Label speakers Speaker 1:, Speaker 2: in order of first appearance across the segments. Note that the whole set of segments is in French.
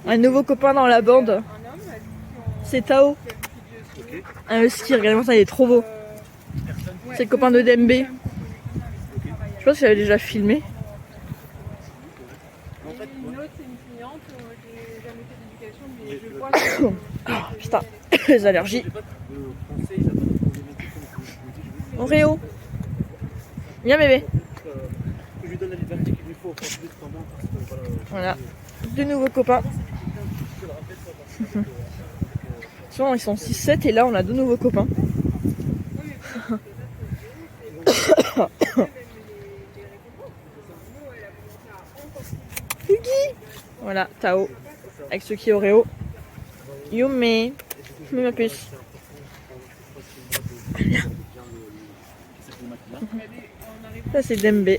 Speaker 1: Un nouveau copain dans la bande. C'est Tao. Un husky, regardez-moi ça, il est trop beau. C'est le copain de Dembe. Je pense que j'avais déjà filmé. Oh, putain, les allergies. Oreo. Viens bébé. Voilà, deux nouveaux copains. Souvent ils sont 6-7 et là on a deux nouveaux copains. Fugi. Voilà, Tao. Avec ce qui est Oreo. Yume. Mets ma puce. Ça c'est Dembe.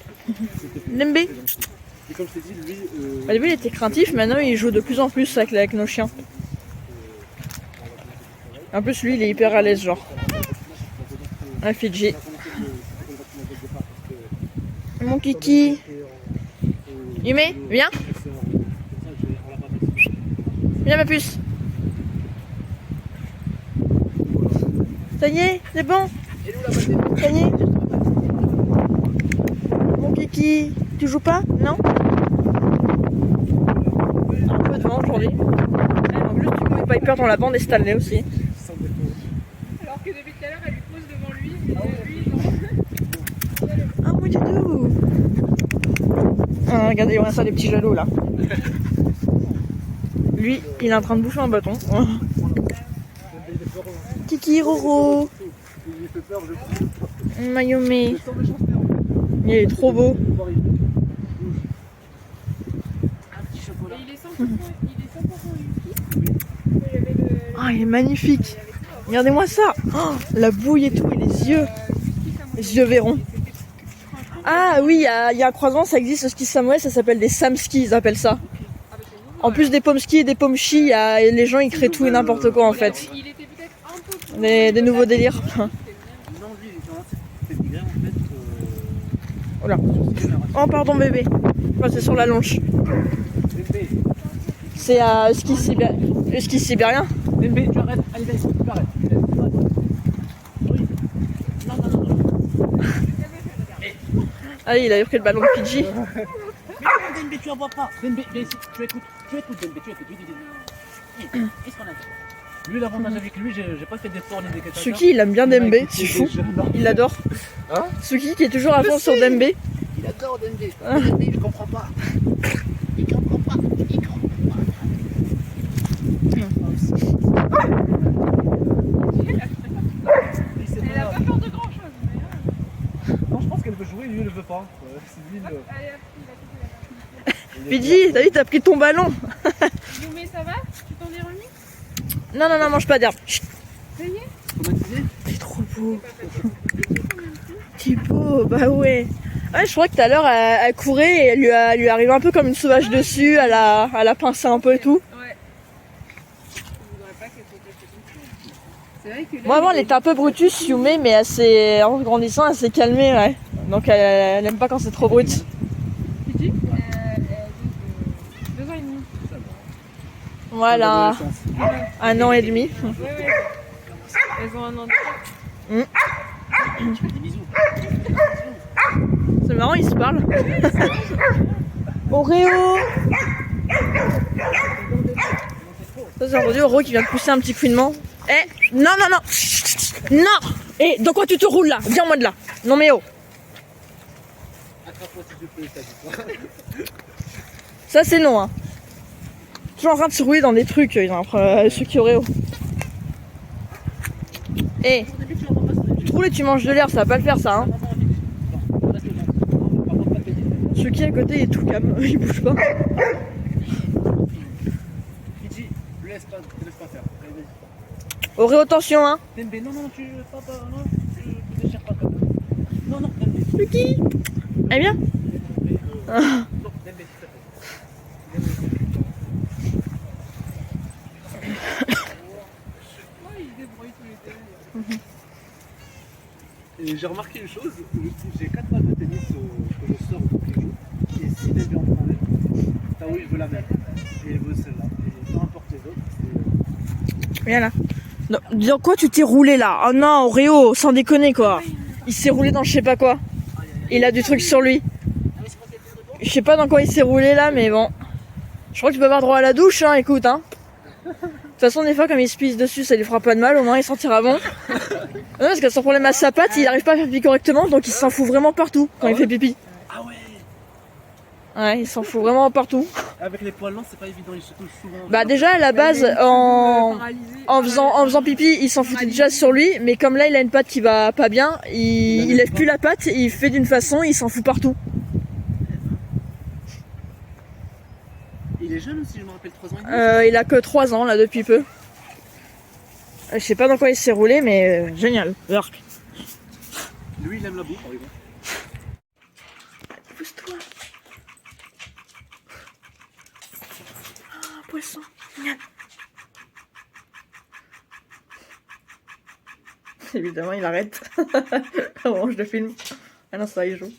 Speaker 1: Dembe. Au début il était craintif, maintenant il joue de plus en plus avec nos chiens. En plus lui il est hyper à l'aise genre. Un Fidji. Mon kiki. Yume, viens. Viens ma puce. Ça y est, c'est bon. Ça y est. Mon kiki. Tu joues pas? Non? Un peu de vent aujourd'hui. En plus, tu peux Piper dans la bande et Stanley aussi.
Speaker 2: Alors que depuis tout à l'heure, elle lui pose devant lui, mais lui, non.
Speaker 1: Ah, mon doudou! Ah, regardez, on a ça, des petits jaloux là. Lui, il est en train de bouffer un bâton. Kiki, Roro! Mayome! Il est trop beau.
Speaker 2: Et il est 100% whisky.
Speaker 1: Ah, il est magnifique. Regardez-moi ça. Oh, la bouille et tout, et les yeux verrons. Ah oui, il y a un croisement, ça existe, le ski samouraï, ça s'appelle des samskis, ils appellent ça. En plus des pommes-ski et des pommes-chi, les gens ils créent tout et n'importe quoi en fait.
Speaker 2: Il était peut-être un peu
Speaker 1: Des nouveaux délires. Oh là. Oh pardon bébé. Enfin, c'est sur la longe. C'est le ski sibérien.
Speaker 3: Bébé, tu arrêtes. Allez, vas-y, tu arrêtes. Oui. Non.
Speaker 1: Ah il a pris le ballon de Fidji.
Speaker 3: Mais non, Dembe, tu en vois pas. Dembe, viens ici, tu écoutes. Tu écoutes, Dembe, tu écoutes. Qu'est-ce qu'on a fait? Lui, l'avantage avec lui, j'ai pas fait d'efforts ni des
Speaker 1: Suki, il aime bien Dembe, c'est fou. Il l'adore.
Speaker 3: Hein?
Speaker 1: Suki qui est toujours à fond sur Dembe.
Speaker 3: Il adore Dembe. Dembe, je comprends pas. Il comprend pas.
Speaker 2: Elle a pas peur de grand chose.
Speaker 3: Non, je pense qu'elle veut jouer, lui, elle veut pas. C'est lui,
Speaker 2: Allez, hop, il a quitté la
Speaker 1: Fidji, t'as vu, t'as pris ton ballon.
Speaker 2: Youmé, ça va? Tu t'en es remis?
Speaker 1: Non, mange pas d'herbe. Chut.
Speaker 2: Ça y est?
Speaker 1: C'est trop beau. C'est beau, bah ouais. Ouais, je crois que tout à l'heure, elle courait et elle lui arrive un peu comme une sauvage dessus. Elle a pincé un peu et tout.
Speaker 2: Ouais. Je voudrais pas qu'elle soit cachée comme ça. C'est vrai que là,
Speaker 1: Moi, avant, elle était un peu brutus, Yume, mais en grandissant, elle s'est calmée, ouais. Donc, elle aime pas quand c'est trop brut.
Speaker 2: Fidji, 2 ans et demi.
Speaker 1: Voilà. 1 an et demi.
Speaker 2: Ouais. Elles ont 1 an de
Speaker 3: Je fais des bisous.
Speaker 1: C'est marrant, ils se parlent. Oreo. Ça, c'est aujourd'hui Oreo qui vient de pousser un petit couinement. Eh, non. Non. Eh, dans quoi tu te roules là? Viens-moi de là. Non mais oh.
Speaker 3: Attrape-moi si tu peux, ça dit.
Speaker 1: Ça, c'est non, hein. Toujours en train de se rouler dans des trucs, ceux qui Oreo. Eh, tu roules et tu manges de l'air, ça va pas le faire, ça, hein. Ceux qui à côté est tout calme, il bouge pas.
Speaker 3: Fidji, te laisse pas faire. Allez, vas-y.
Speaker 1: Oreo, attention, hein.
Speaker 3: Dembe, non, tu ne déchires pas comme ça. Non, Dembe.
Speaker 1: Lucky. Elle vient.
Speaker 3: Non, Dembe, s'il te plaît.
Speaker 2: Ouais, ils se débrouillent tous les deux.
Speaker 3: Et j'ai remarqué une chose, j'ai 4 balles de tennis que je sors tous les jours, et si Dembe en prend, Tao il veut veux la même. Et il veut celle-là. Et peu importe les autres, c'est...
Speaker 1: Viens là. Non, dans quoi tu t'es roulé là? Oh non, Oreo, sans déconner quoi. Il s'est roulé dans je sais pas quoi. Il a du truc sur lui. Je sais pas dans quoi il s'est roulé là, mais bon. Je crois que tu peux avoir droit à la douche, hein, écoute, hein. De toute façon, des fois, comme il se pisse dessus, ça lui fera pas de mal, au moins il sentira bon. Non, parce que son problème à sa patte, il arrive pas à faire pipi correctement, donc il s'en fout vraiment partout quand il fait pipi.
Speaker 3: Ah ouais.
Speaker 1: Ouais, il s'en fout vraiment partout.
Speaker 3: Avec les poils longs, c'est pas évident, ils se touchent souvent.
Speaker 1: Bah déjà, à la base, en faisant pipi, il s'en foutait déjà sur lui, mais comme là, il a une patte qui va pas bien, il lève plus la patte, il fait d'une façon, il s'en fout partout.
Speaker 3: Il est jeune aussi, je me rappelle, 3 ans et demi.
Speaker 1: Il a que 3 ans là depuis peu. Je sais pas dans quoi il s'est roulé, mais génial. Arc.
Speaker 3: Lui, il aime la bouffe, par exemple.
Speaker 1: Pousse-toi. Ah, poisson. Miam. Évidemment, il arrête. Au je le filme. Ah non, ça, il joue.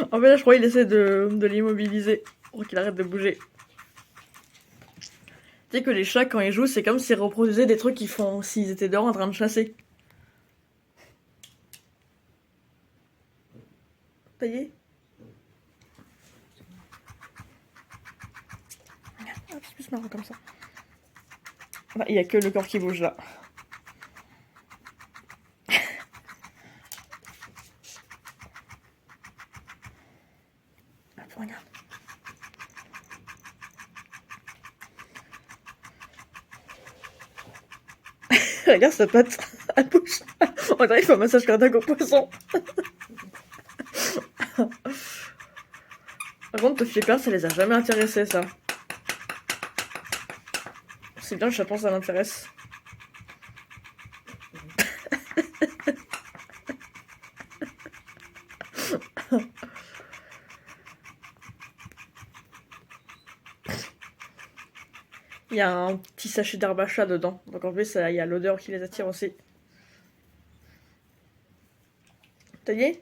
Speaker 1: En fait, là, je crois qu'il essaie de l'immobiliser pour qu'il arrête de bouger. Tu sais que les chats, quand ils jouent, c'est comme s'ils reproduisaient des trucs qu'ils font s'ils étaient dehors en train de chasser. Ça y est. Regarde, hop, c'est plus marrant comme ça. Bah, il n'y a que le corps qui bouge là. Hop, regarde. Regarde sa patte, elle bouge. On dirait qu'il fait un massage cardiaque au poisson. Par contre, Toffee Perle, ça les a jamais intéressés, ça. C'est bien, le chapon, ça l'intéresse. Il y a un petit sachet d'herbe à chat dedans. Donc en plus, il y a l'odeur qui les attire aussi. Ça y est?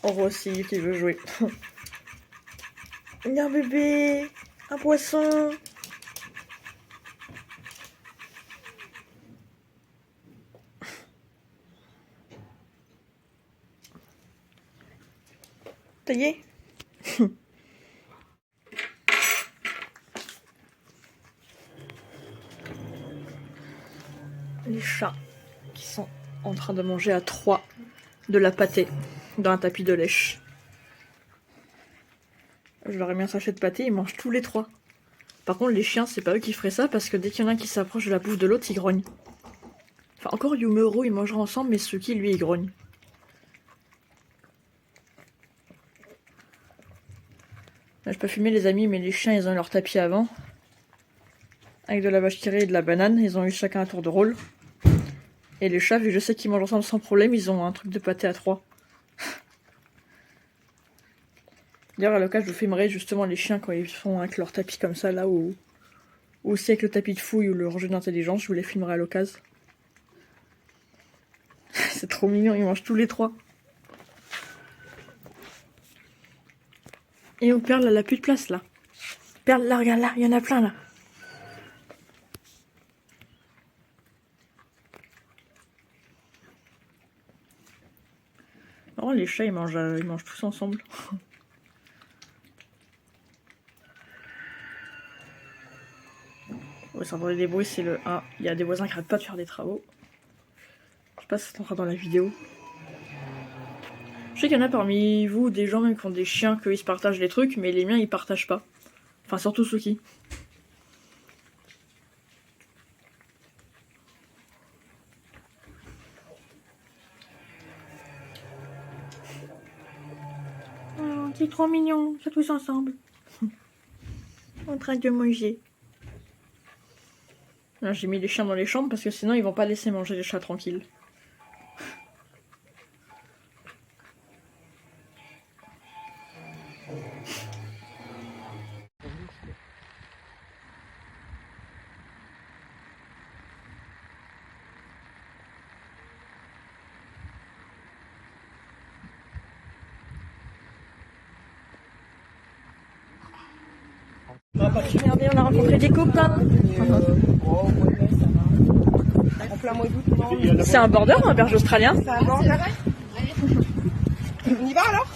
Speaker 1: On voit aussi qui veut jouer. Il y a un bébé, un poisson. Ça y est? Les chats qui sont en train de manger à 3 de la pâtée dans un tapis de lèche. Je leur ai mis un sachet de pâtée, ils mangent tous les 3. Par contre, les chiens, c'est pas eux qui feraient ça parce que dès qu'il y en a un qui s'approche de la bouffe de l'autre, ils grognent. Enfin, encore Yumero, ils mangeront ensemble, mais Suki, lui, il grogne. Là, je peux fumer, les amis, mais les chiens, ils ont eu leur tapis avant. Avec de la vache qui rit et de la banane, ils ont eu chacun un tour de rôle. Et les chats, vu que je sais qu'ils mangent ensemble sans problème, ils ont un truc de pâté à 3. D'ailleurs, à l'occasion, je vous filmerai justement les chiens quand ils font avec leur tapis comme ça, là, ou aussi avec le tapis de fouille ou le jeu d'intelligence, je vous les filmerai à l'occasion. C'est trop mignon, ils mangent tous les 3. Et on Perle, elle a plus de place, là. Perle, là, regarde, là, il y en a plein, là. Oh, les chats, ils mangent tous ensemble. Ouais, ça entendait des bruits, c'est le 1. Il y a des voisins qui arrêtent pas de faire des travaux. Je sais pas si ça s'entendra dans la vidéo. Je sais qu'il y en a parmi vous, des gens même qui ont des chiens, qu'ils se partagent les trucs, mais les miens, ils partagent pas. Enfin, surtout Suki. Oh, c'est trop mignon, ça tous ensemble. En train de manger. Là, j'ai mis les chiens dans les chambres parce que sinon ils vont pas laisser manger les chats tranquilles. Regardez, on a rencontré des copains.
Speaker 2: En plein mois d'août.
Speaker 1: C'est un border ou un berger australien?
Speaker 2: C'est un border. On y va alors?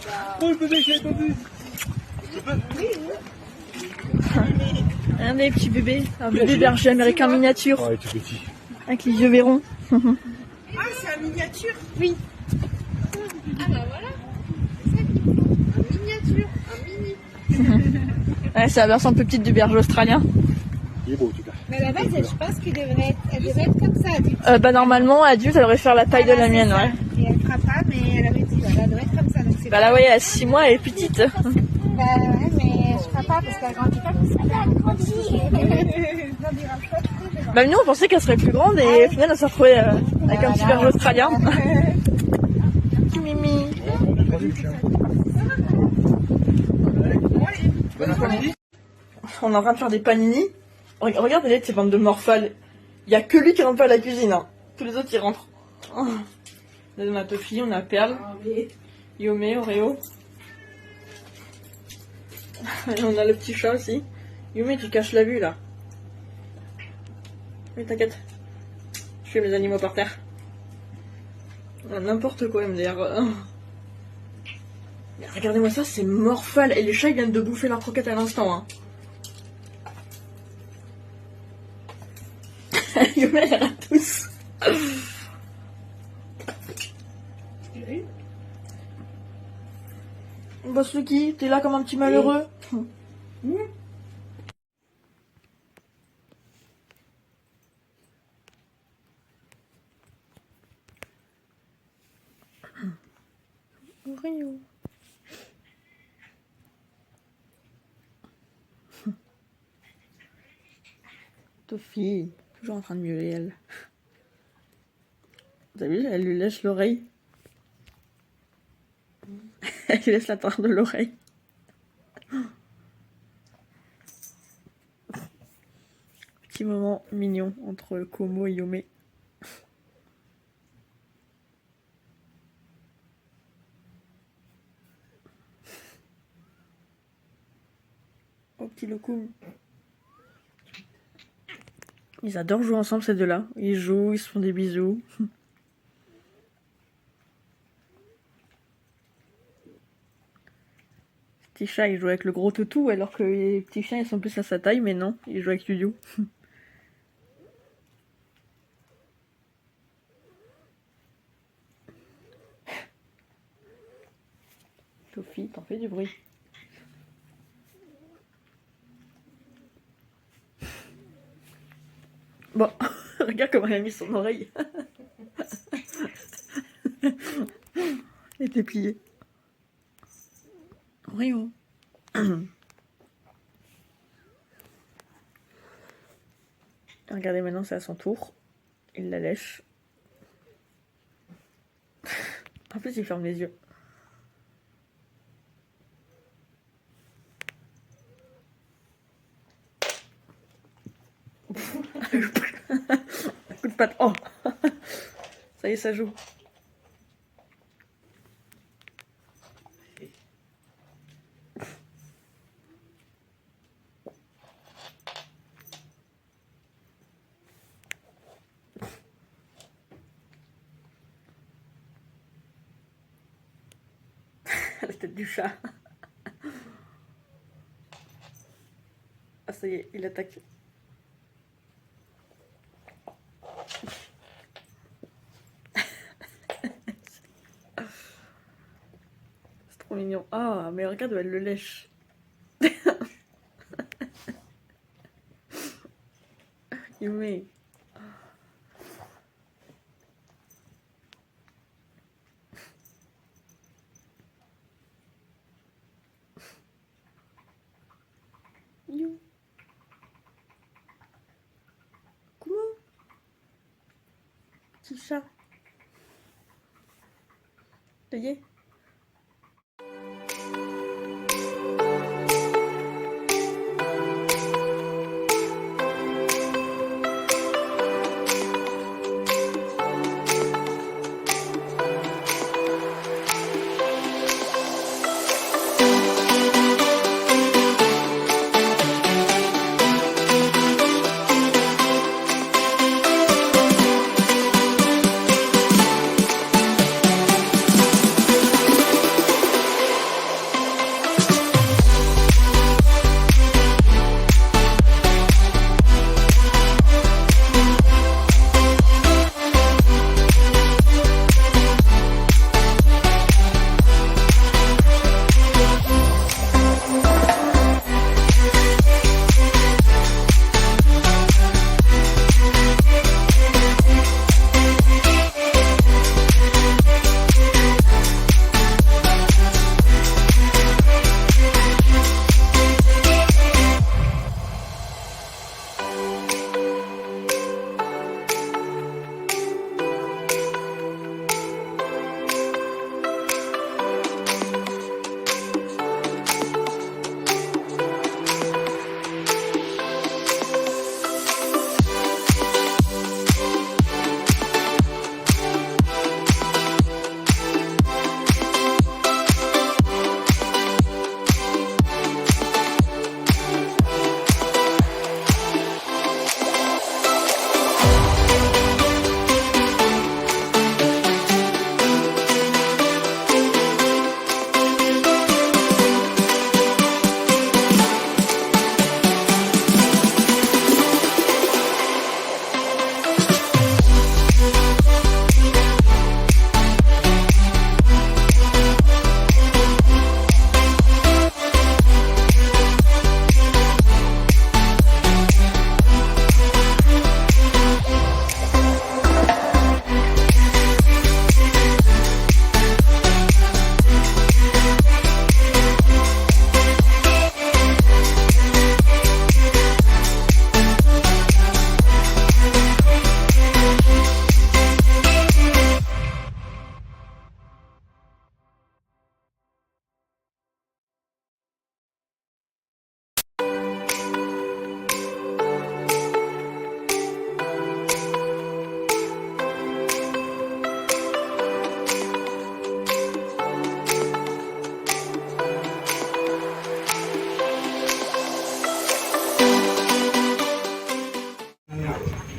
Speaker 1: Regardez, petit bébé. Un bébé berger américain miniature.
Speaker 3: Ouais, tout petit.
Speaker 1: Avec les yeux verrons.
Speaker 2: Ah, c'est un miniature? Oui. Ah bah voilà. C'est ça qu'il faut. Un miniature, un mini.
Speaker 1: Ouais, c'est la version un peu petite du berger australien.
Speaker 3: Il est beau en tout cas.
Speaker 2: Mais à la base, je pense qu'elle devrait être comme ça, adulte.
Speaker 1: Bah normalement, adulte, elle devrait faire la taille de la mienne, ouais.
Speaker 2: Et elle fera pas, mais elle avait dit, elle devrait être comme ça. Donc c'est
Speaker 1: Bah là, ouais, à 6 mois, elle est petite.
Speaker 2: Bah ouais, mais je ferai pas parce qu'elle grandit pas comme ça. Elle grandit.
Speaker 1: Bah nous, on pensait qu'elle serait plus grande et au final, elle s'est retrouvée avec un petit berger australien. Petit Mimi. On est en train de faire des panini. Regarde les ces bandes de morphales. Il y a que lui qui rentre pas à la cuisine. Hein. Tous les autres, ils rentrent. Oh. Là, on a Tofi, on a Perle, Yomé, Oreo. Et on a le petit chat aussi. Yomé, tu caches la vue là. Oui, t'inquiète. Je fais mes animaux par terre. N'importe quoi, MDR. Mais regardez-moi ça, c'est morphal. Et les chats, ils viennent de bouffer leur croquette à l'instant. Hein. Yomé, elle a tous. Boss Lucky, t'es là comme un petit malheureux. Rio. Tofi, toujours en train de miauler elle. Vous avez vu, elle lui lèche l'oreille. Elle lui laisse la tarte de l'oreille. Petit moment mignon entre Como et Yomé. Oh petit Lokoum. Ils adorent jouer ensemble ces deux-là. Ils jouent, ils se font des bisous. Petit chat, il joue avec le gros toutou, alors que les petits chiens, ils sont plus à sa taille, mais non, il joue avec Yuyu. Sophie, t'en fais du bruit. Bon, regarde comment elle a mis son oreille. Elle était pliée. Rio. Regardez, maintenant c'est à son tour. Il la lèche. En plus, il ferme les yeux. Coup de patte. Oh. Ça y est, ça joue. La tête du chat. Ah, ça y est, il attaque. C'est trop mignon. Ah, mais regarde où elle le lèche. Yumé. You. Comment? Petit chat. Ça y est.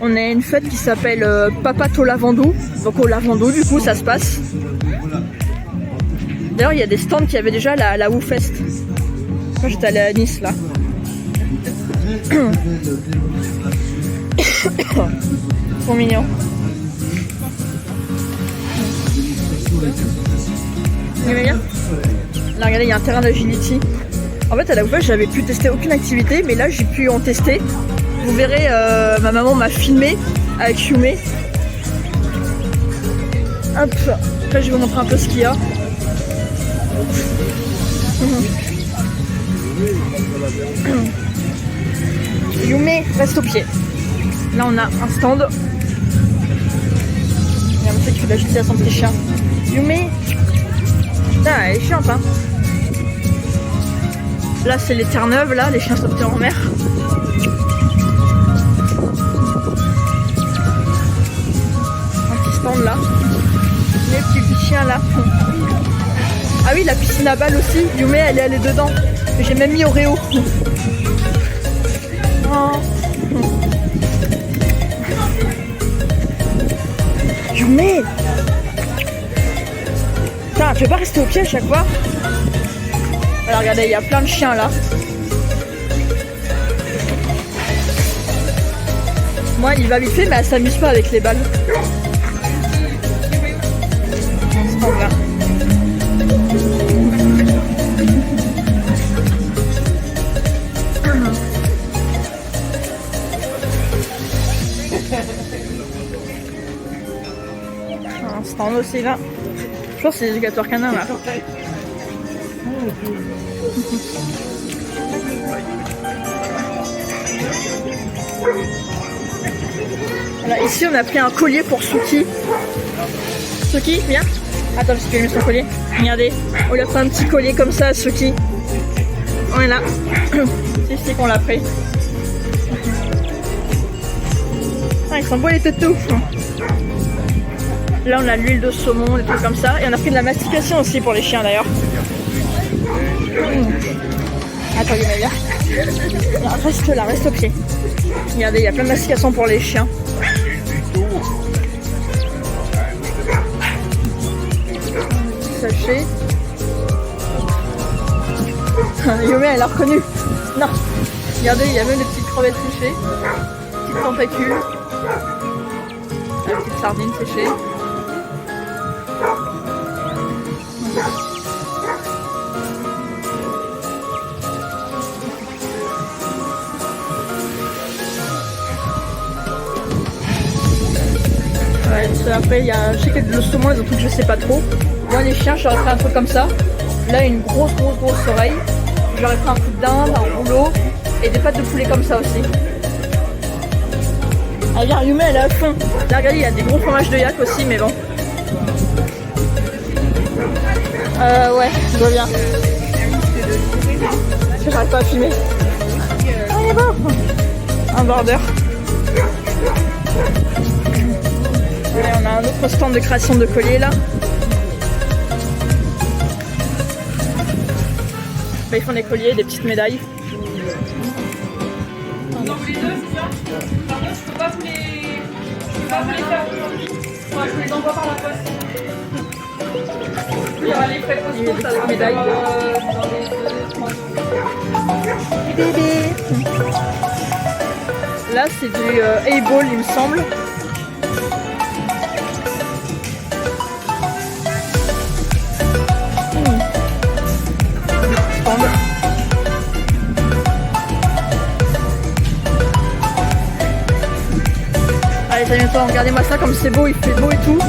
Speaker 1: On est à une fête qui s'appelle Papato Lavandou. Donc au Lavandou, du coup, ça se passe. D'ailleurs, il y a des stands qui avaient déjà la WooFest. Moi, j'étais allée à Nice, là. Trop mignon. Vous aimez bien? Là, regardez, il y a un terrain d'agility. En fait, à la WooFest, j'avais pu tester aucune activité, mais là, j'ai pu en tester. Vous verrez, ma maman m'a filmé avec Yume. Hop, après je vais vous montrer un peu ce qu'il y a. Yume reste au pied. Là on a un stand. Il y a un monsieur qui fait de l'agilité à son petit chien. Yume, putain, elle est chiante, hein. Là c'est les Terre-Neuve, là, les chiens sauveteurs en mer. Là, les petits chiens là. Ah oui, la piscine à balles aussi. Yume, elle est allée dedans. J'ai même mis Oreo. Oh. Yume, putain, tu veux pas rester au pied à chaque fois? Alors regardez, il y a plein de chiens là. Moi, il va vite fait, mais elle s'amuse pas avec les balles. Là. Un stand aussi là. Je pense que c'est l'éducateur canin là. Voilà, ici on a pris un collier pour Suki. Suki, viens. Attends, je vais mettre son collier. Regardez, on lui a fait un petit collier comme ça à Suki. Voilà. C'est ici qu'on l'a pris. Ah, ils sont beaux les toutous. Là on a l'huile de saumon, des trucs comme ça. Et on a pris de la mastication aussi pour les chiens d'ailleurs. Attends, il est là. Reste là, reste au pied. Regardez, il y a plein de mastication pour les chiens. Sachet. Yomé, elle a reconnu. Non. Regardez, il y a même des petites crevettes séchées. Petites tentacules. Des petites sardines séchées. Ouais, après, il y a, je sais que le saumon, les autres trucs, je sais pas trop. Moi, les chiens, j'aurais fait un truc comme ça. Là, une grosse oreille. J'aurais fait un coup de dinde, un rouleau et des pâtes de poulet comme ça aussi. Ah, regarde, Yumé, elle est à fond. Là, regardez, il y a des gros fromages de yak aussi, mais bon. Ouais, je vois bien. J'arrive pas à filmer. Ah, il est bon. Un border. Ouais, on a un autre stand de création de colliers là. Bah, ils font des colliers, des petites médailles.
Speaker 2: Vous en voulez deux, c'est ça? Par contre, je peux pas vous les faire aujourd'hui. Enfin, je vous les envoie par la poste. Il y aura les frais postaux, ça va médailles dans les 2-3 jours.
Speaker 1: Bébé. Là, c'est du A-Ball, il me semble. Allez, ça vient de temps, regardez-moi ça comme c'est beau, il fait beau et tout.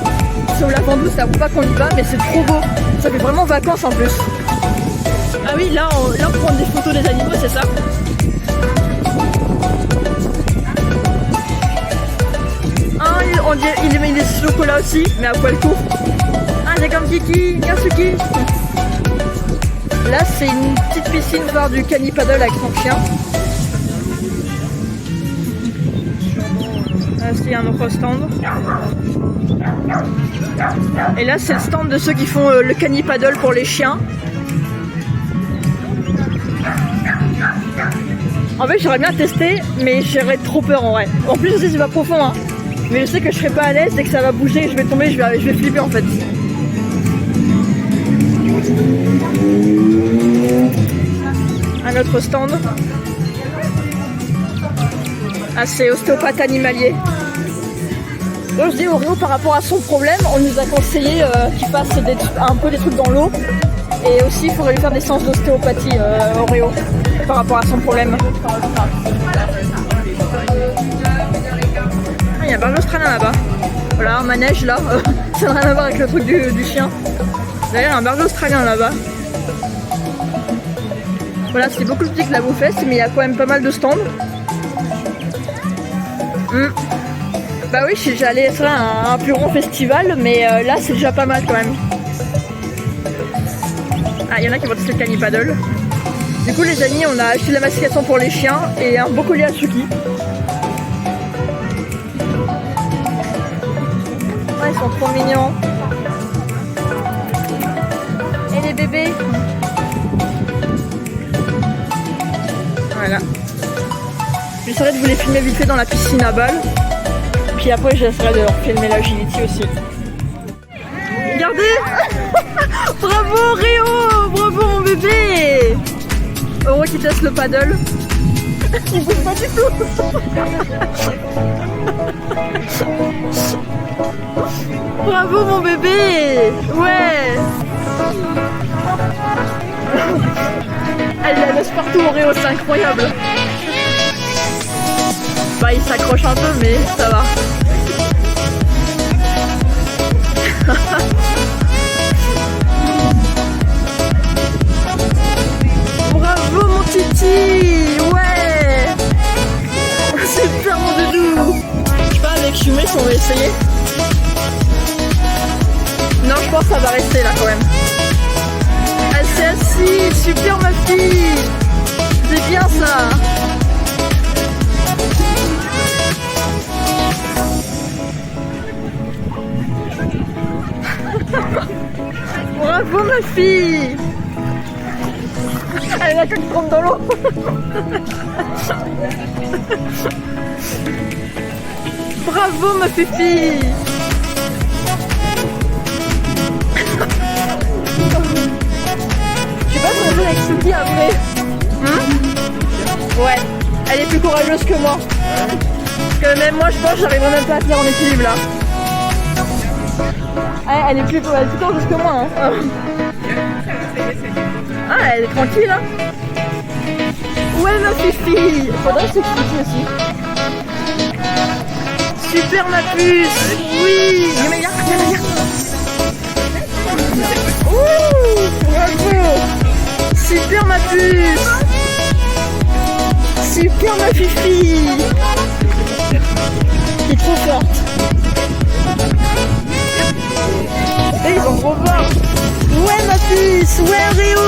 Speaker 1: Sur la vendeuse, ça vaut pas qu'on y va, mais c'est trop beau. Ça fait vraiment vacances en plus. Ah oui, là on prend des photos des animaux, c'est ça? Ah, on dirait, il met des chocolats aussi, mais à poil court. Ah, c'est comme Kiki, Kasuki. Là, c'est une petite piscine voir du cani-paddle avec son chien. Là, c'est un autre stand. Et là, c'est le stand de ceux qui font le cani-paddle pour les chiens. En fait, j'aurais bien testé, mais j'aurais trop peur en vrai. En plus, je sais que c'est pas profond, hein. Mais je sais que je serai pas à l'aise, dès que ça va bouger, je vais tomber, je vais flipper en fait. Un autre stand. Ah, c'est ostéopathe animalier. Donc je dis Oreo par rapport à son problème, on nous a conseillé qu'il fasse un peu des trucs dans l'eau. Et aussi il faudrait lui faire des séances d'ostéopathie Oreo par rapport à son problème. Ah, il y a un berger australien là-bas. Voilà, un manège là. Ça n'a rien à voir avec le truc du chien. D'ailleurs, il y a un berger australien là-bas. Voilà, c'est beaucoup plus petit que la Bouffesse, mais il y a quand même pas mal de stands. Bah oui, j'allais faire un plus grand festival, mais là c'est déjà pas mal quand même. Ah, il y en a qui vont tester le cani-paddle. Du coup les amis, on a acheté de la mastication pour les chiens et un beau collier à Suki. Ouais, ils sont trop mignons. Et les bébés. Voilà. J'essaierai de vous les filmer vite fait dans la piscine à balles. Puis après j'essaierai de leur filmer l'agility aussi. Regardez. Bravo Réo. Bravo mon bébé. Heureux qui teste le paddle. Il bouge pas du tout. Bravo mon bébé. Ouais. Elle la laisse partout Oreo, c'est incroyable. Bah il s'accroche un peu mais ça va. Bravo mon titi. Ouais. Super mon doudou. Je sais pas avec pense que ça va rester là quand même. Elle s'est assise, super ma fille. C'est bien ça. Bravo ma fille. Elle a qu'elle trempe dans l'eau. Bravo ma fifi. Je sais pas si on joue avec Suki après. Ouais, elle est plus courageuse que moi. Parce que même moi je pense que j'arriverai même pas à tenir en équilibre là. Ah, elle est plus courageuse que moi. Hein. Ah, elle est tranquille hein. Ouais ma fifi. Faudrait s'expliquer aussi. Super ma puce. Oui. Mais regarde, regarde. Ouh, bravo. Super ma puce. Super ma fifi. T'es trop forte. Et ils sont trop forts. Ouais ma puce. Ouais Réo.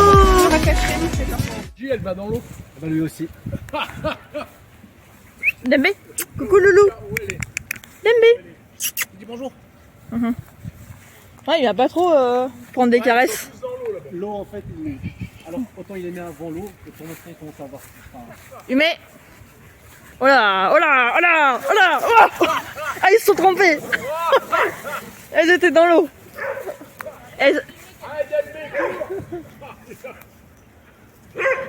Speaker 3: Elle va dans l'eau. Elle va lui aussi.
Speaker 1: Dembe. Coucou loulou. Dembe.
Speaker 3: Dis bonjour.
Speaker 1: Ouais, il va pas trop prendre des caresses.
Speaker 3: L'eau en fait, alors autant il est mis avant l'eau, et pour l'instant il commence à avoir.
Speaker 1: Mais oh là, oh là, oh là, oh là, oh. Ah ils se sont trompés. Elles étaient dans l'eau.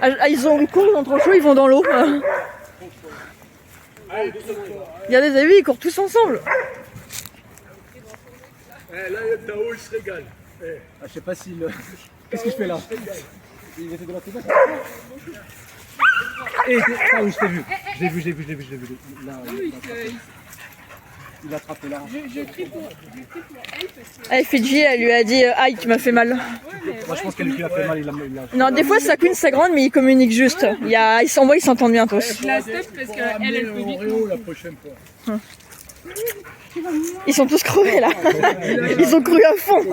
Speaker 1: Ah, ils ont couru, ils ont trop chaud, ils vont dans l'eau. Regardez, vous avez vu, ils courent tous ensemble.
Speaker 4: Là, Tao, il se régale.
Speaker 3: Ah, je sais pas s'il. Qu'est-ce que je fais là? Il était de la tête. Eh, ça oui, je t'ai vu. Je l'ai vu. Là, il a attrapé là.
Speaker 2: Je crie pour elle parce que...
Speaker 1: Eh, Fidji, elle lui a dit aïe, tu m'as fait mal.
Speaker 3: Moi, je pense qu'elle lui a fait mal. Il a...
Speaker 1: Non, des fois, sa queen, c'est grande, mais ils communiquent juste. Ils s'envoient, ils s'entendent bien tous.
Speaker 2: Je la stoppe parce qu'elle, elle peut vite.
Speaker 4: Oreo la prochaine fois.
Speaker 1: Ils sont tous crevés là. Ils ont cru à fond.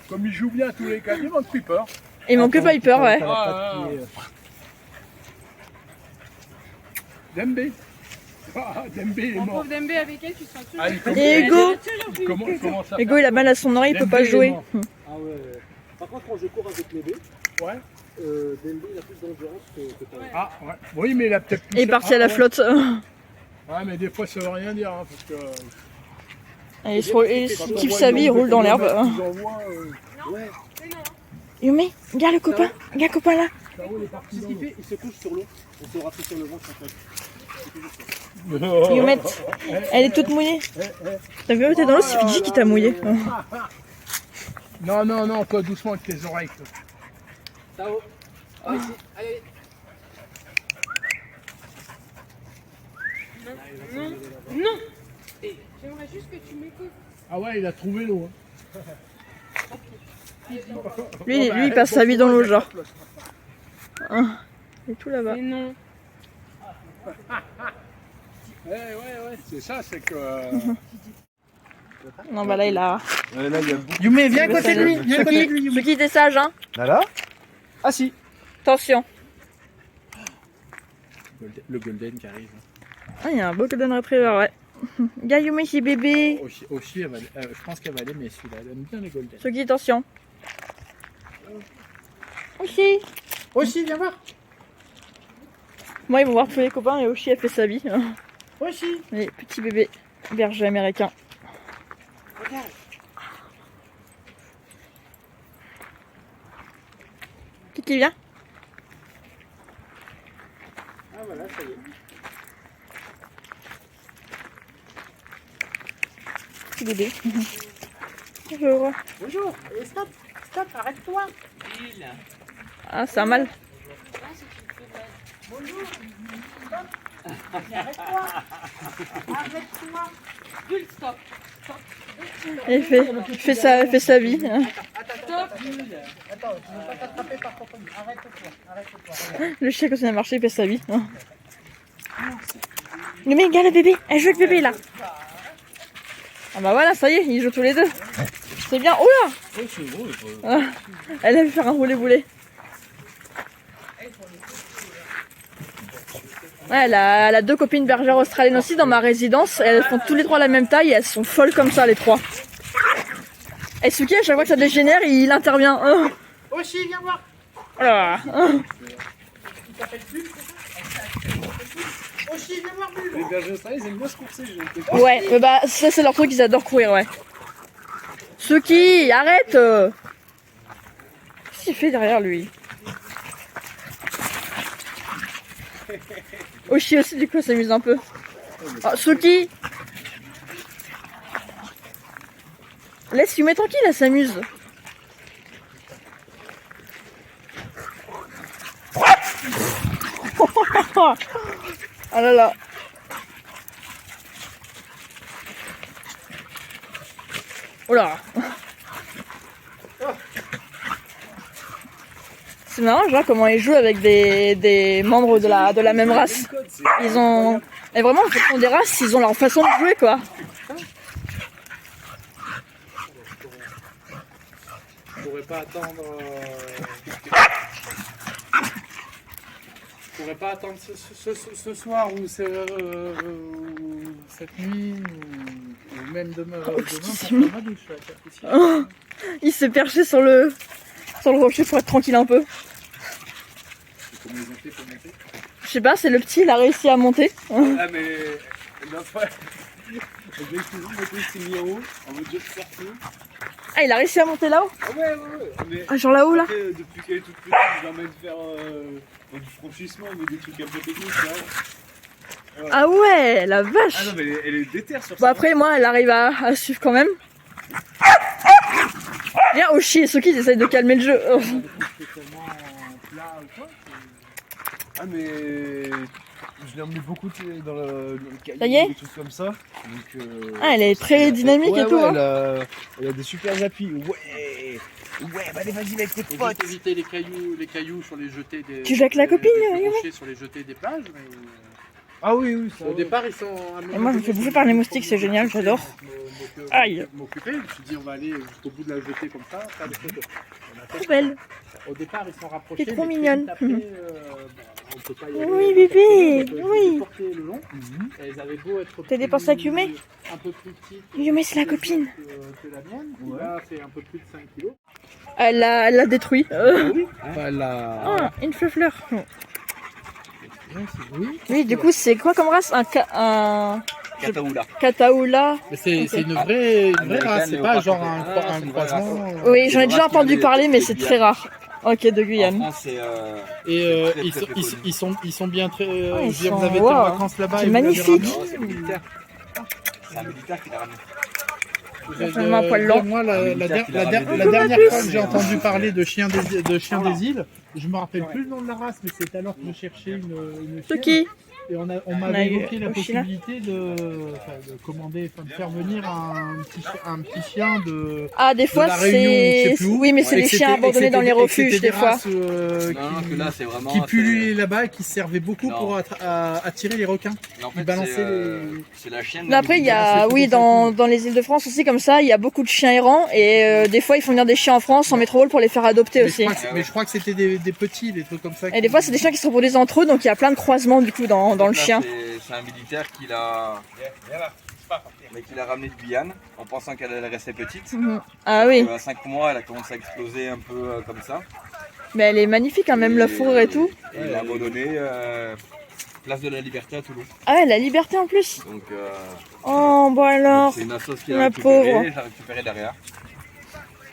Speaker 4: Comme il joue bien tous les cas, il manque Piper.
Speaker 1: Il manque que Piper, ouais.
Speaker 4: Dembe. Ah, Dembe est
Speaker 2: Mon
Speaker 4: mort.
Speaker 2: pauvre Dembe avec elle, tu seras toujours.
Speaker 4: Ah, il
Speaker 1: Et Ego,
Speaker 4: commence à
Speaker 1: Ego, il a mal à son oreille, il peut pas
Speaker 4: Dembe est
Speaker 1: jouer.
Speaker 4: mort.
Speaker 3: Ah ouais. Par contre, quand je cours avec les bébés,
Speaker 4: Ouais.
Speaker 3: Dembe il a plus d'endurance que toi.
Speaker 4: Ah, ouais. Oui, mais il a peut-être plus.
Speaker 1: Il est parti à la flotte.
Speaker 4: Ouais, mais des fois, ça veut rien dire. Hein, parce que.
Speaker 1: Il kiffe sa vie, il roule dans l'herbe.
Speaker 3: Ouais.
Speaker 1: Yume, regarde le copain. Regarde le copain là.
Speaker 3: Qu'est-ce qu'il fait? Il se couche sur l'eau. On se rappuie sur le ventre en fait.
Speaker 1: Yumet, elle est toute mouillée. T'as vu, t'es dans l'eau, c'est Fidji qui t'a mouillé.
Speaker 4: Non, toi, doucement avec tes oreilles. Toi.
Speaker 3: Tao. Allez, allez.
Speaker 2: Non. J'aimerais juste que tu m'écoutes.
Speaker 4: Ah ouais, il a trouvé l'eau.
Speaker 1: Lui, il passe sa vie dans l'eau, genre. Hein, il est tout là-bas.
Speaker 2: Mais non.
Speaker 4: Ouais, c'est ça, c'est que.
Speaker 1: Non, bah là, il a.
Speaker 4: Là, il y a beaucoup.
Speaker 3: Yume, viens à côté de lui. Viens à côté de lui.
Speaker 1: Ceux qui étaient sages, hein.
Speaker 3: Là. Ah si.
Speaker 1: Attention.
Speaker 3: Le golden qui arrive.
Speaker 1: Ah, il y a un beau golden retriever, ouais. Regarde, Yume, c'est bébé.
Speaker 3: Aussi, je pense qu'elle va l'aimer celui-là. Elle aime bien les golden.
Speaker 1: Ceux qui, attention. Aussi.
Speaker 3: Aussi, viens voir.
Speaker 1: Moi, ils vont voir tous les copains et Oshi, elle fait sa vie.
Speaker 3: Aussi.
Speaker 1: Les petits bébés bergers américains.
Speaker 3: Regarde.
Speaker 1: Qui vient?
Speaker 3: Ah voilà, ça y est.
Speaker 1: Petit bébé. Bonjour.
Speaker 3: Bonjour. Et stop, arrête-toi.
Speaker 1: Ah, c'est un mâle. Il fait sa vie. Le chien, quand il a marché, il fait sa vie. Mais regarde le bébé, elle joue avec le bébé là. Ah bah voilà, ça y est, ils jouent tous les deux. C'est bien. Oh là,
Speaker 3: Ouais, c'est gros. Il faut...
Speaker 1: elle a vu faire un roulé-boulé. Ouais, elle a 2 copines bergères australiennes aussi dans ma résidence. Elles font tous les 3 la même taille et elles sont folles comme ça, les 3. Et Suki, à chaque fois que ça dégénère, il intervient.
Speaker 2: Oshi, viens voir.
Speaker 1: Oh là.
Speaker 2: Il t'appelle plus. Oshi, viens voir plus.
Speaker 4: Les bergers australiens, ils aiment bien se courser.
Speaker 1: Ouais, mais bah ça c'est leur truc, ils adorent courir, ouais. Suki, arrête. Qu'est-ce qu'il fait derrière lui? Oshi aussi, du coup, s'amuse un peu. Oh, Suki, laisse Yume tranquille, elle s'amuse. Ah là là. Oh là. C'est marrant, genre comment ils jouent avec des membres de la même race. Ils ont... Et vraiment, en fonction des races, ils ont leur façon de jouer, quoi.
Speaker 4: Je pourrais pas attendre. Je pourrais pas attendre ce soir ou cette nuit ou même demain pour faire ma douche.
Speaker 1: Oh, il s'est perché sur le rocher pour être tranquille un peu.
Speaker 4: Comment ils ont fait pour monter?
Speaker 1: Je sais pas, c'est le petit, il a réussi à monter.
Speaker 4: Ah mais la fois, le mec s'est mis en haut, en mode jet surfing.
Speaker 1: Ah, il a réussi à monter là-haut?
Speaker 4: Ah ouais. Mais
Speaker 1: Ah, genre là-haut, là?
Speaker 4: après, depuis qu'elle est toute petite, je l'emmène faire du franchissement, mais des trucs un peu techniques là.
Speaker 1: Ah ouais, la vache!
Speaker 4: Ah non mais elle est déterre sur
Speaker 1: Bon
Speaker 4: ça.
Speaker 1: après, moi, elle arrive à suivre quand même. Viens, Oshi et Suki, ils essayent de calmer le jeu. Oh.
Speaker 4: Ah mais je l'ai emmené beaucoup dans le caillou,
Speaker 1: Ça y est
Speaker 4: des trucs comme ça. Donc,
Speaker 1: Ah, elle est très dynamique
Speaker 4: ouais,
Speaker 1: et tout.
Speaker 4: ouais,
Speaker 1: Hein.
Speaker 4: elle a des super appuis. Ouais, bah allez vas-y avec tes
Speaker 5: Faut
Speaker 4: potes.
Speaker 5: juste éviter les cailloux sur les jetés des.
Speaker 1: Tu joues avec la copine,
Speaker 5: des
Speaker 1: Yume?
Speaker 5: rochers sur les jetés des plages. Mais...
Speaker 4: Ah oui, ça.
Speaker 5: Au départ, ils sont.
Speaker 1: Et moi, je me fais bouffer par les moustiques, c'est génial, j'adore. Aïe.
Speaker 5: M'occuper, je me suis dit, on va aller jusqu'au bout de la jetée comme ça, faire des photos. On a fait-
Speaker 1: Trop belle.
Speaker 5: Au départ, ils sont rapprochés.
Speaker 1: T'es trop
Speaker 5: mais très
Speaker 1: mignonne.
Speaker 5: vite après, on peut pas y aller.
Speaker 1: Oui, bébé,
Speaker 5: Donc, je
Speaker 1: oui.
Speaker 5: les ai portés le long. Et elles avaient beau être.
Speaker 1: T'as dépensé avec Yume?
Speaker 5: Un peu plus petites.
Speaker 1: Yume, c'est la copine.
Speaker 5: Que la mienne. Là, c'est un peu plus de 5 kilos.
Speaker 1: Elle l'a détruit.
Speaker 4: Voilà.
Speaker 1: Ah, une fleur. Oui, du coup, c'est quoi comme race? Un
Speaker 3: Kataoula.
Speaker 1: Kataoula.
Speaker 5: Mais c'est
Speaker 1: Ok.
Speaker 5: une vraie
Speaker 3: Américaine,
Speaker 5: race, c'est
Speaker 3: mais
Speaker 5: pas
Speaker 3: pas
Speaker 5: genre
Speaker 3: française.
Speaker 5: un
Speaker 3: C'est une vraie
Speaker 5: croisement.
Speaker 3: race.
Speaker 1: Oui, j'en ai
Speaker 3: C'est
Speaker 1: déjà
Speaker 3: race qui
Speaker 1: entendu
Speaker 3: vient
Speaker 1: parler,
Speaker 3: des-
Speaker 1: mais
Speaker 3: des
Speaker 1: c'est
Speaker 3: Guyane.
Speaker 1: très rare. Ok, de
Speaker 3: En
Speaker 1: Guyane.
Speaker 3: France, c'est.
Speaker 5: Et
Speaker 3: très,
Speaker 5: ils,
Speaker 3: très,
Speaker 5: sont,
Speaker 3: très
Speaker 5: ils,
Speaker 3: connu.
Speaker 5: ils sont bien très.
Speaker 1: Ah, ils
Speaker 5: je veux dire,
Speaker 1: sont-
Speaker 5: vous avez été
Speaker 1: waouh.
Speaker 5: en vacances là-bas.
Speaker 1: C'est
Speaker 5: et vous l'avez
Speaker 1: magnifique.
Speaker 5: ramené.
Speaker 3: Non, c'est militaire. C'est un militaire qui l'a ramené.
Speaker 1: Enfin, un poil lent.
Speaker 5: Moi, la
Speaker 3: militaire qui l'a ramené.
Speaker 5: dernière
Speaker 1: puce.
Speaker 5: fois que j'ai entendu parler de chiens des îles, je me rappelle plus le nom de la race, mais c'est alors que je cherchais une chienne.
Speaker 1: Suki.
Speaker 5: Et on
Speaker 1: On a
Speaker 5: m'avait
Speaker 1: eu
Speaker 5: évoqué la
Speaker 1: Oshina.
Speaker 5: possibilité de commander, de faire venir un petit chien de.
Speaker 1: Ah, des fois,
Speaker 5: la Réunion, je sais
Speaker 1: c'est.
Speaker 5: plus où.
Speaker 1: Oui, mais c'est
Speaker 5: Et
Speaker 1: des
Speaker 5: que
Speaker 1: chiens
Speaker 5: c'était-
Speaker 1: abandonnés
Speaker 5: et que
Speaker 1: dans les
Speaker 5: c'était- et que
Speaker 1: refuges,
Speaker 5: c'était
Speaker 1: des
Speaker 5: des
Speaker 1: fois.
Speaker 5: races,
Speaker 3: Non, que là, c'est vraiment.
Speaker 5: qui
Speaker 3: c'est-
Speaker 5: pullulaient là-bas et qui servaient beaucoup
Speaker 3: Non.
Speaker 5: pour attirer les requins.
Speaker 3: Mais en
Speaker 5: Ils
Speaker 3: fait,
Speaker 5: balançaient
Speaker 3: c'est la chienne.
Speaker 1: Mais après, il y a,
Speaker 5: c'est
Speaker 1: oui,
Speaker 5: pour ça
Speaker 1: dans les îles de France aussi, comme ça, il y a beaucoup de chiens errants et des fois, ils font venir des chiens en France en métropole pour les faire adopter
Speaker 5: Mais
Speaker 1: aussi.
Speaker 5: mais je crois que c'était des petits, des trucs comme ça.
Speaker 1: Et des fois, c'est des chiens qui se reproduisent entre eux, donc il y a plein de croisements du coup dans le
Speaker 3: Là,
Speaker 1: chien.
Speaker 3: C'est un militaire qui l'a. Mais qui l'a ramené de Guyane en pensant qu'elle allait rester petite.
Speaker 1: Ah oui,
Speaker 3: À 5 mois, elle a commencé à exploser un peu comme ça.
Speaker 1: mais elle est magnifique, hein, même la fourrure et tout.
Speaker 3: Et il l'a abandonné place de la Liberté à Toulouse.
Speaker 1: Ah ouais, la liberté en plus.
Speaker 3: Donc,
Speaker 1: Oh, bon alors,
Speaker 3: c'est une assoce qui
Speaker 1: la
Speaker 3: l'a récupéré,
Speaker 1: pauvre.
Speaker 3: je l'ai récupéré derrière.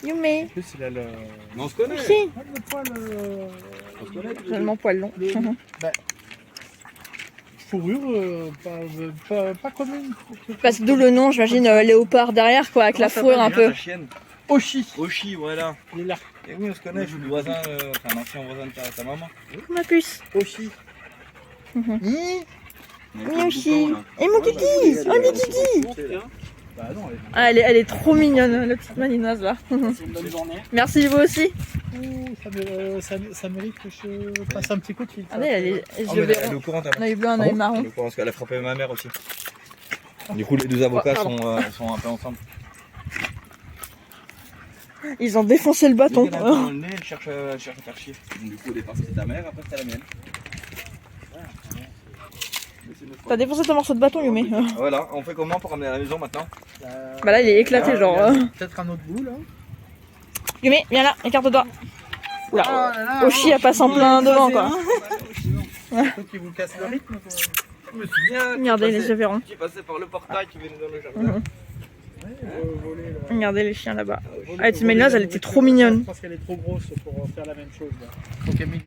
Speaker 1: Yume.
Speaker 5: En plus, il a le.
Speaker 3: Mais on se connaît.
Speaker 1: Si,
Speaker 5: Le poil.
Speaker 3: On se connaît.
Speaker 1: tellement poil long.
Speaker 5: Fourrure, pas commune.
Speaker 1: Parce que d'où le nom, j'imagine, léopard derrière, quoi, avec la fourrure un peu.
Speaker 3: La chienne.
Speaker 5: Oshi.
Speaker 3: Oshi, voilà.
Speaker 5: Il est là.
Speaker 3: Et oui, on se connaît, je suis le voisin, enfin l'ancien voisin de ta maman.
Speaker 1: Ma puce.
Speaker 5: Oshi.
Speaker 1: Oui, Oshi. Et mon kiki. Oh, mon kiki.
Speaker 5: Bah non,
Speaker 1: Ah, elle est trop mignonne, la petite malinoise là.
Speaker 5: c'est une bonne journée.
Speaker 1: Merci, vous aussi.
Speaker 5: Ça mérite que je passe un petit coup de fil. ça.
Speaker 1: Allez, elle est,
Speaker 3: Oh,
Speaker 1: je
Speaker 3: mais
Speaker 1: vais
Speaker 3: elle est au courant, ta
Speaker 1: un
Speaker 3: mère.
Speaker 1: œil bleu, un
Speaker 3: Ah
Speaker 1: œil
Speaker 3: bon
Speaker 1: marron.
Speaker 3: Elle est au courant parce qu'elle a frappé ma mère aussi. Du coup, les deux avocats
Speaker 1: pardon.
Speaker 3: sont un peu ensemble.
Speaker 1: Ils ont défoncé le bâton.
Speaker 4: Dès qu'elle a un peu dans le nez, elle cherche à faire chier. Donc, du coup, au départ, c'était ta mère, après, c'était la mienne.
Speaker 1: T'as défoncé ton morceau de bâton, Yumi.
Speaker 4: Voilà, on fait comment pour ramener à la maison maintenant?
Speaker 1: Bah là, il est éclaté, genre.
Speaker 5: Peut-être un autre bout là.
Speaker 1: Yumi, viens là, écarte-toi. Oula,
Speaker 5: là,
Speaker 1: Oshi a passé en plein devant, quoi.
Speaker 5: Faut qu'il vous casse le rythme. Quoi.
Speaker 4: Je me souviens.
Speaker 1: Regardez les yeux verrons.
Speaker 4: Qui passait par le portail qui venait dans le jardin.
Speaker 5: Voler, là.
Speaker 1: Regardez les chiens là-bas.
Speaker 5: Voler,
Speaker 1: Ah, Timéliose, elle était trop mignonne.
Speaker 5: Je pense qu'elle est trop grosse pour faire la même chose là. Donc, elle met